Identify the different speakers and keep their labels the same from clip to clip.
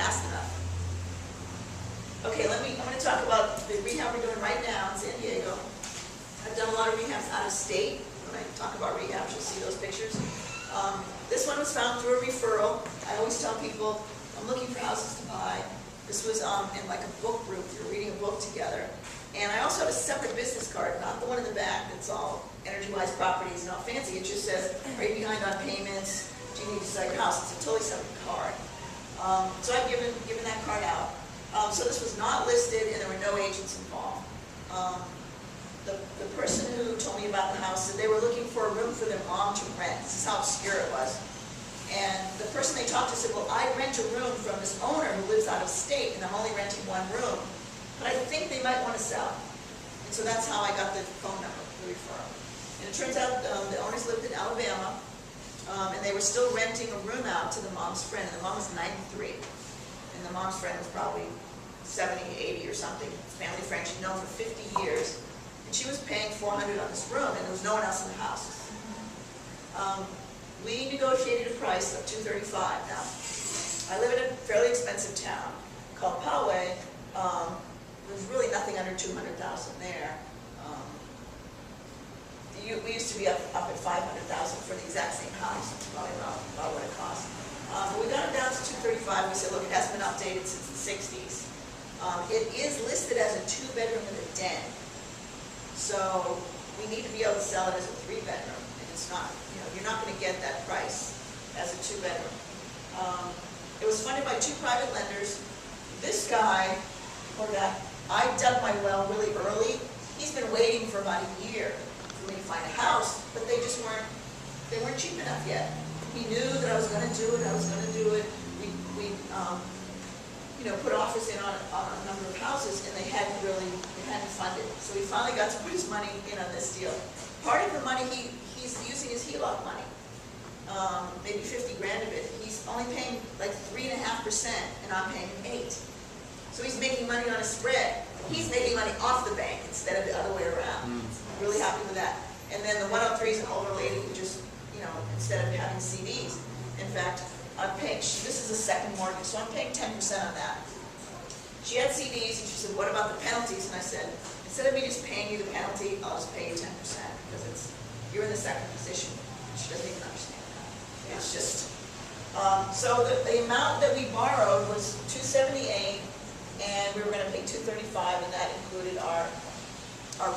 Speaker 1: fast enough. Okay, I'm going to talk about the rehab we're doing right now in San Diego. I've done a lot of rehabs out of state. When I talk about rehabs, you'll see those pictures. This one was found through a referral. I always tell people, I'm looking for houses to buy. This was in like a book group. We were reading a book together. And I also have a separate business card, not the one in the back that's all energy-wise properties and all fancy. It just says, are you behind on payments? Do you need to sell your house? It's a totally separate card. So I've given that card out. So this was not listed and there were no agents involved. The person who told me about the house said they were looking for a room for their mom to rent. This is how obscure it was. And the person they talked to said, well, I rent a room from this owner who lives out of state and I'm only renting one room. But I think they might want to sell. And so that's how I got the phone number, the referral. And it turns out the owners lived in Alabama, and they were still renting a room out to the mom's friend. And the mom was 93. And the mom's friend was probably 70, 80 or something. Family friend she'd known for 50 years. And she was paying $400 on this room, and there was no one else in the house. We negotiated a price of $235. Now, I live in a fairly expensive town called Poway. There's really nothing under $200,000 there. We used to be up at $500,000 for the exact same house. That's probably about what it cost. But we got it down to $235. We said, look, it hasn't been updated since the 60s. It is listed as a 2-bedroom with a den. So we need to be able to sell it as a 3-bedroom. And it's not, you're not going to get that price as a 2-bedroom. It was funded by 2 private lenders. This guy, poor guy, I dug my well really early. He's been waiting for about a year for me to find a house, but they weren't cheap enough yet. He knew that I was going to do it. We put offers in on a number of houses, and they hadn't funded. So he finally got to put his money in on this deal. Part of the money he's using his HELOC money, maybe 50 grand of it. He's only paying like 3.5%, and I'm paying 8%. So he's making money on a spread. He's making money off the bank instead of the other way around. Really happy with that. And then the 103 is an older lady who just, instead of having CDs. In fact, I'm paying, this is a second mortgage, so I'm paying 10% on that. She had CDs and she said, what about the penalties? And I said, instead of me just paying you the penalty, I'll just pay you 10% because you're in the second position. She doesn't even understand that. It's just, so the amount that we borrowed was $278. And we were going to pay $235, and that included our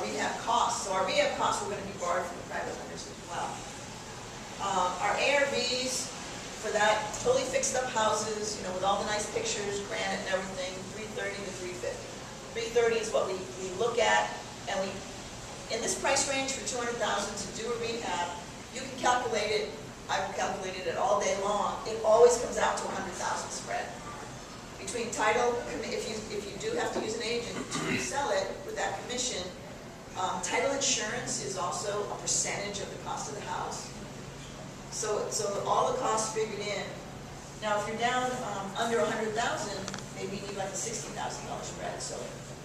Speaker 1: rehab costs. So our rehab costs were going to be borrowed from the private lenders as well. Our ARVs for that totally fixed up houses, with all the nice pictures, granite and everything, $330 to $350. $330 is what we look at, and in this price range for $200,000 to do a rehab, you can calculate it. I've calculated it all day long. It always comes out to $100,000 spread. Between title, if you do have to use an agent to sell it with that commission, title insurance is also a percentage of the cost of the house. So all the costs figured in. Now, if you're down under $100,000, maybe you need like a $60,000 spread. So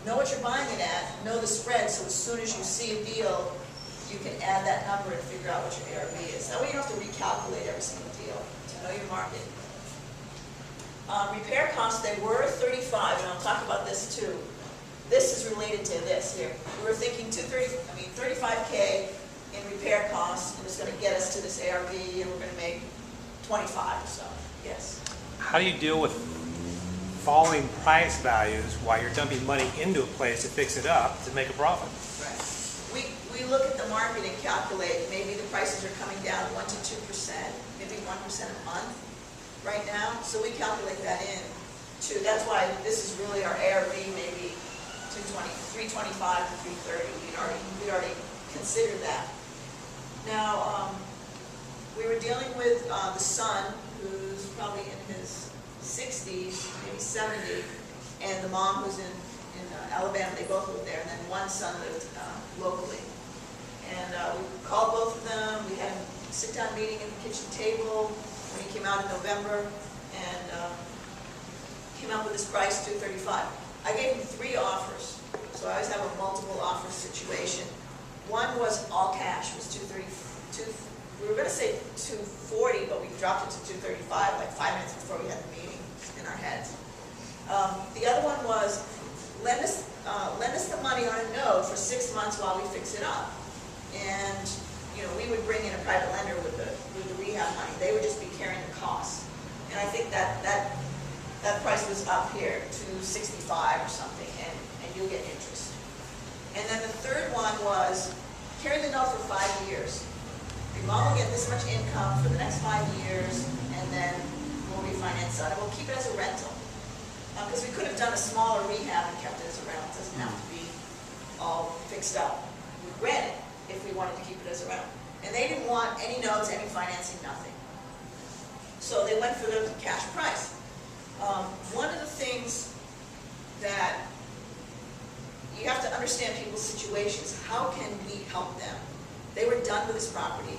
Speaker 1: know what you're buying it at, know the spread, so as soon as you see a deal, you can add that number and figure out what your ARV is. That way you don't have to recalculate every single deal to know your market. Repair costs, they were $35, and I'll talk about this too. This is related to this here. We were thinking $35K in repair costs, and it's going to get us to this ARV, and we're going to make 25 or so. Yes.
Speaker 2: How do you deal with falling price values while you're dumping money into a place to fix it up to make a profit?
Speaker 1: Right. We look at the market and calculate. Maybe the prices are coming down 1 to 2%, maybe 1% a month right now, so we calculate that in too. That's why this is really our ARV, maybe 325 to 330. We'd already considered that. Now, we were dealing with the son, who's probably in his 60s, maybe 70, and the mom who's in Alabama. They both lived there, and then one son lived locally. And we called both of them. We had a sit-down meeting at the kitchen table when he came out in November, and came up with this price, $235. I gave him 3 offers, so I always have a multiple offer situation. One was all cash, was $230. We were going to say $240, but we dropped it to $235 like 5 minutes before we had the meeting in our heads. was, lend us the money on a note for 6 months while we fix it up. And, you know, we would bring in a private lender with the rehab money. They would just be carrying the costs. And I think that price was up here to 65 or something, and you'll get interest. And then the third one was, carry the note for 5 years. Your mom will get this much income for the next 5 years, and then we'll refinance it. And we'll keep it as a rental. Because we could have done a smaller rehab and kept it as a rental. It doesn't have to be all fixed up. We rent it if we wanted to keep it as a rental. And they didn't want any notes, any financing, nothing. So they went for the cash price. One of the things that you have to understand people's situations. How can we help them? They were done with this property.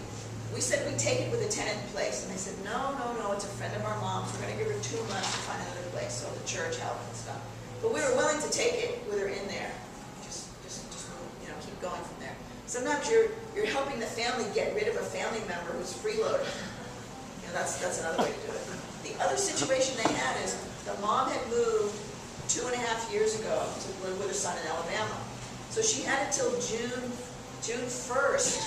Speaker 1: We said we'd take it with a tenant in place, and they said, no, it's a friend of our mom's. We're going to give her 2 months to find another place, so the church helped and stuff. But we were willing to take it with her in there. Just you know, keep going from there. Sometimes you're helping the family get rid of a family member who's freeloading. You know, that's another way to do it. The other situation they had is the mom had moved 2.5 years ago to live with her son in Alabama. So she had it till June 1st.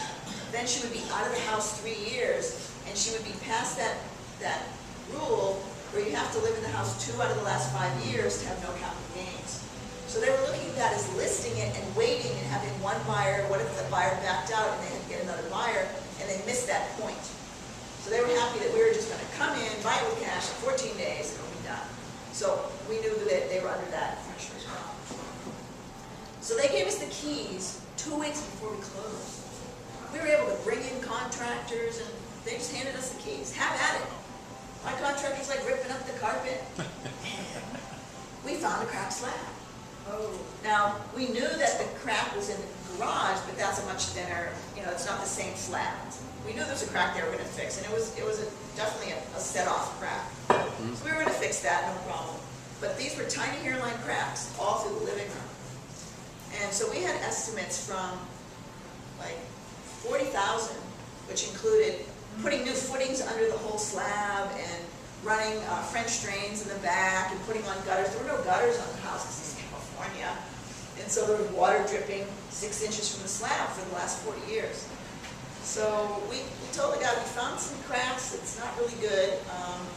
Speaker 1: Then she would be out of the house 3 years, and she would be past that rule where you have to live in the house 2 out of the last 5 years to have no capital gains. So they were looking at that as listing it and waiting and having one buyer. What if the buyer backed out and they had to get another buyer, and they missed that point? So they were happy that we were just going to come in, buy it with cash in 14 days, and it'll be done. So we knew that they were under that pressure as well. So they gave us the keys 2 weeks before we closed. We were able to bring in contractors, and they just handed us the keys. Have at it. My contractor's like ripping up the carpet. We found a cracked slab. Oh. Now, we knew that the crack was in the garage, but that's a much thinner, you know, it's not the same slab. We knew there was a crack they were going to fix, and it was definitely a set-off crack. So we were going to fix that, no problem. But these were tiny hairline cracks all through the living room. And so we had estimates from like 40,000, which included putting new footings under the whole slab and running French drains in the back and putting on gutters. There were no gutters on the house because it's California. And so there was water dripping 6 inches from the slab for the last 40 years. So we told the guy, we found some cracks, it's not really good.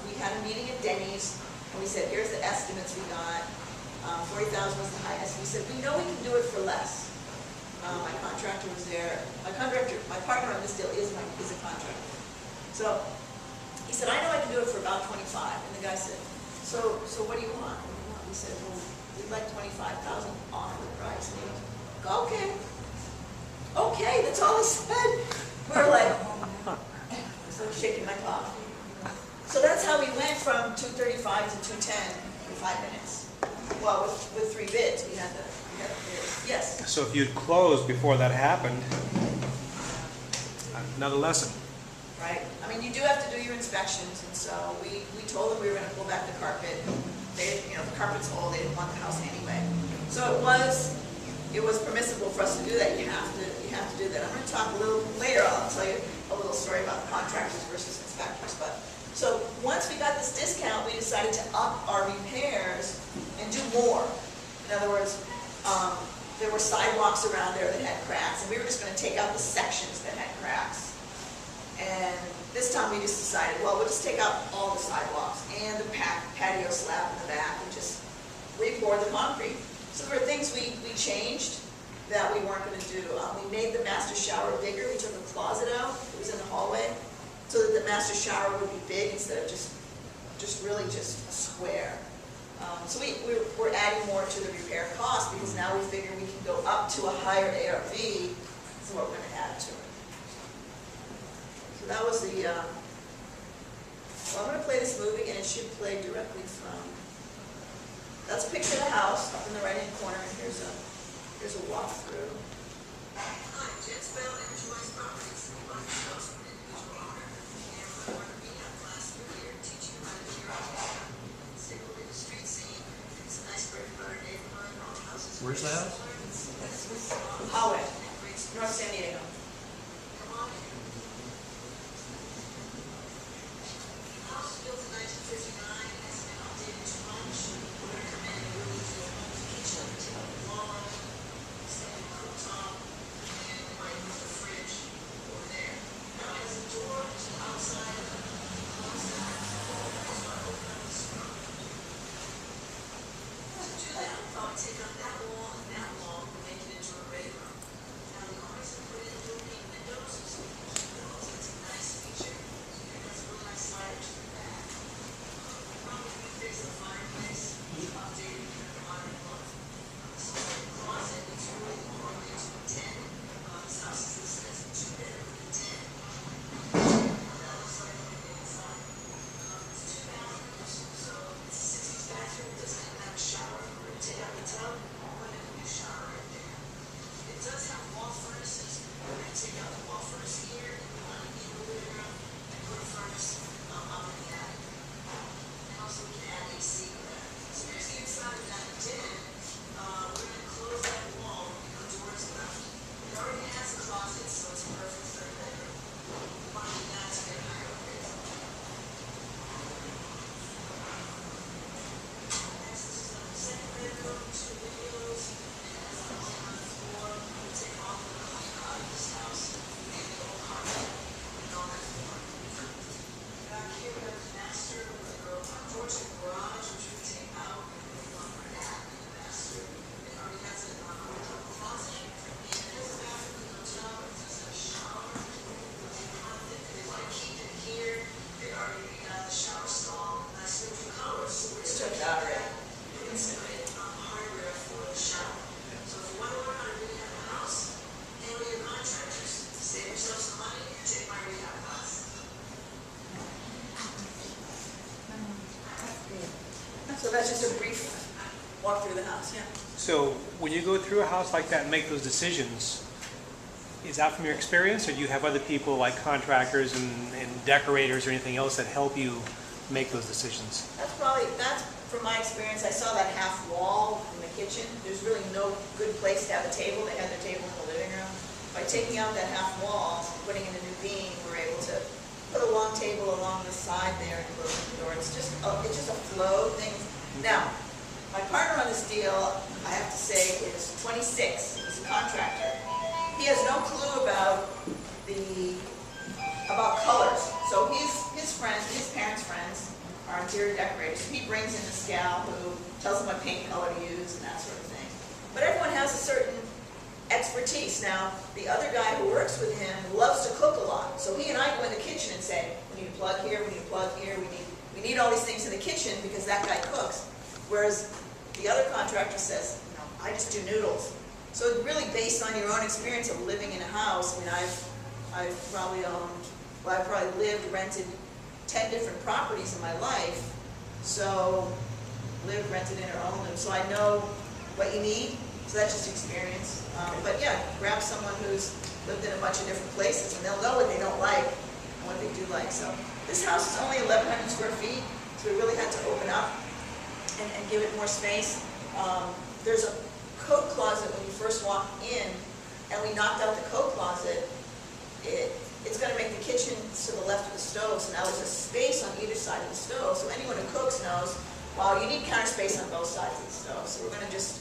Speaker 1: We had a meeting at Denny's, and we said, here's the estimates we got. 40,000 was the highest. We said, we know we can do it for less. My contractor was there. My partner on this deal is a contractor. So he said, I know I can do it for about 25. And the guy said, so what do you want? We said, well, we'd like 25,000 off the price. And he goes, okay, that's all he said. We were like, so I'm shaking my coffee. So that's how we went from 235 to 210 in 5 minutes. Well, with 3 bids, we had the bids. Yes?
Speaker 2: So if you'd closed before that happened, another lesson.
Speaker 1: Right. I mean, you do have to do your inspections, and so we told them we were going to pull back the carpet. They, you know, the carpet's old. They didn't want the house anyway. So it was permissible for us to do that. You have to do that. I'm going to talk a little later. I'll tell you a little story about contractors versus inspectors. But so once we got this discount, we decided to up our repairs and do more. In other words, there were sidewalks around there that had cracks, and we were just going to take out the sections that had cracks. And this time we just decided, well, we'll just take out all the sidewalks and the patio slab in the back and just re-pour the concrete. So there were things we changed that we weren't going to do. We made the master shower bigger. We took a closet out. It was in the hallway, so that the master shower would be big instead of just really just a square. So we're adding more to the repair cost because now we figure we can go up to a higher ARV, so what we're going to add to it. So that was the, well, I'm going to play this movie, and it should play directly from, that's a picture of the house up in the right-hand corner, and here's a walkthrough. Hi, Jets Bell Enterprise Properties. Individual owner, and we're going to be in class here, teaching you how to do your own. Single in the street scene. It's a nice bread and butter neighborhood. All the houses.
Speaker 3: Where's the house?
Speaker 1: Howard, North San Diego. Come on in. The house was built in 1959. It's been updated too much. We're going to come in and really do it. just a brief walk through the house, yeah.
Speaker 2: So when you go through a house like that and make those decisions, is that from your experience, or do you have other people like contractors and decorators or anything else that help you make those decisions?
Speaker 1: That's from my experience. I saw that half wall in the kitchen. There's really no good place to have a table. They had their table in the living room. By taking out that half wall, putting in a new beam, we're able to put a long table along the side there and close the door. It's just a flow thing. Now, my partner on this deal, I have to say, is 26. He's a contractor. He has no clue about colors. So his friends, his parents' friends, are interior decorators. He brings in this gal who tells him what paint color to use and that sort of thing. But everyone has a certain expertise. Now, the other guy who works with him loves to cook a lot. So he and I go in the kitchen and say, we need a plug here, we need a plug here, we need all these things in the kitchen because that guy cooks. Whereas the other contractor says, no, I just do noodles. So really based on your own experience of living in a house, I mean, I've probably lived, rented 10 different properties in my life. So lived, rented, and owned them. So I know what you need. So that's just experience. But yeah, grab someone who's lived in a bunch of different places and they'll know what they don't like and what they do like. So this house is only 1,100 square feet. So we really had to open up and give it more space. There's a coat closet when you first walk in, and we knocked out the coat closet. It's going to make the kitchen to the left of the stove, so now there's a space on either side of the stove. So anyone who cooks knows, wow, you need counter space on both sides of the stove. So we're going to just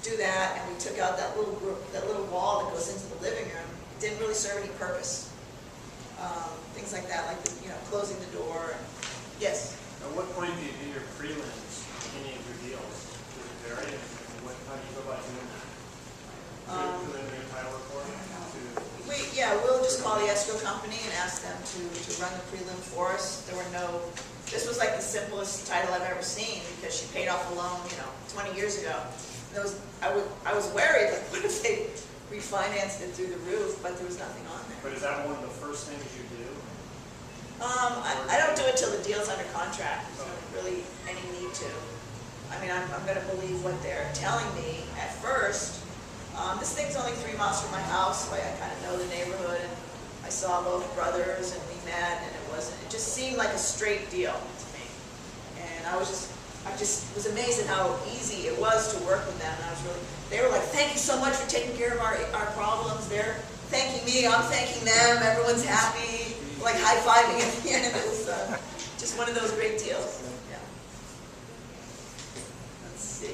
Speaker 1: do that, and we took out that little wall that goes into the living room. It didn't really serve any purpose. Things like that, like closing the door. Yes.
Speaker 3: At what point do you do your prelims in any of your deals? Does it vary? How do you go about doing that? Preliminary title report?
Speaker 1: We'll just call the escrow company and ask them to run the prelim for us. This was like the simplest title I've ever seen because she paid off a loan, 20 years ago. And I was worried, like, what if they refinanced it through the roof, but there was nothing on there.
Speaker 3: But is that one of the first things you do?
Speaker 1: I don't do it till the deal's under contract. There's not really any need to. I mean, I'm going to believe what they're telling me at first. This thing's only 3 miles from my house, so I kind of know the neighborhood, and I saw both brothers, and we met, and it just seemed like a straight deal to me. And I just was amazed at how easy it was to work with them, and they were like, thank you so much for taking care of our problems. They're thanking me, I'm thanking them, everyone's happy, like high-fiving at the end. It was just one of those great deals. Yeah. Let's see.